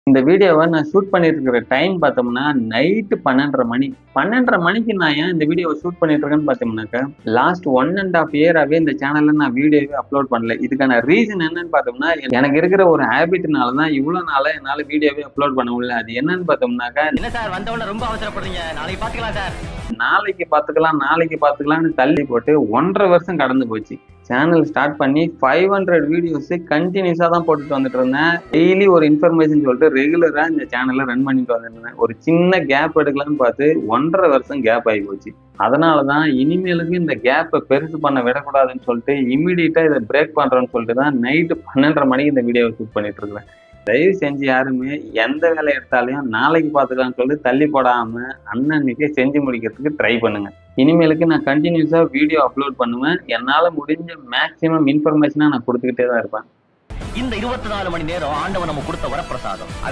இந்த வீடியோவ நான் ஷூட் பண்ணிட்டு இருக்கிற டைம் பார்த்தோம்னா, நைட்டு 12:30 மணி. 12:30 மணிக்கு நான் ஏன் இந்த வீடியோவ ஷூட் பண்ணிட்டு இருக்கேன்னு பார்த்தோம்னாக்கா, லாஸ்ட் 1 1/2 இயராவே இந்த சேனல்ல நான் வீடியோவே அப்லோட் பண்ணல. இதுக்கான ரீசன் என்னன்னு பார்த்தோம்னா, எனக்கு இருக்கிற ஒரு ஹேபிட்னால தான் இவ்வளோ நாளா என்னால வீடியோவே அப்லோட் பண்ண முடியல. அது என்னன்னு பார்த்தோம்னாக்கா, என்ன சார் வந்தவொடனே ரொம்ப அவசரப்படுறீங்க? நாளைக்கு பாத்துக்கலாம் சார். நாளைக்கு பார்த்துக்கலாம்னு தள்ளி போட்டு 1 1/2 வருஷம் கடந்து போச்சு. சேனல் ஸ்டார்ட் பண்ணி 500 வீடியோஸ் கண்டினியூஸா தான் போட்டுட்டு வந்துட்டு இருந்தேன். டெய்லி ஒரு இன்ஃபர்மேஷன் சொல்லிட்டு ரெகுலரா இந்த சேனல்ல ரன் பண்ணிட்டு வந்துருந்தேன். ஒரு சின்ன கேப் எடுக்கலாம்னு பார்த்து 1 1/2 வருஷம் கேப் ஆகி போச்சு. அதனாலதான் இனிமேலுக்கு இந்த கேப்பை பெருசு பண்ண விடக்கூடாதுன்னு சொல்லிட்டு இமிடியட்டா இதை பிரேக் பண்றேன்னு சொல்லிட்டு தான் நைட்டு 12:30 மணிக்கு இந்த வீடியோவை ஷூட் பண்ணிட்டு இருக்கிறேன். தயவு செஞ்சு யாருமே எந்த வேலை எடுத்தாலையும் நாளைக்கு பார்த்துக்கலாம்னு சொல்லிட்டு தள்ளி போடாம அன்னன்னைக்கே செஞ்சு முடிக்கிறதுக்கு ட்ரை பண்ணுங்க. இனிமேலுக்கு நான் கண்டினியூஸா வீடியோ அப்லோட் பண்ணுவேன். என்னால முடிஞ்ச மேக்சிமம் இன்ஃபர்மேஷனா நான் கொடுத்துக்கிட்டே தான் இருப்பேன். இந்த 24 மணி நேரம் ஆண்டவன் நம்ம கொடுத்த வரப்பிரசாதம்.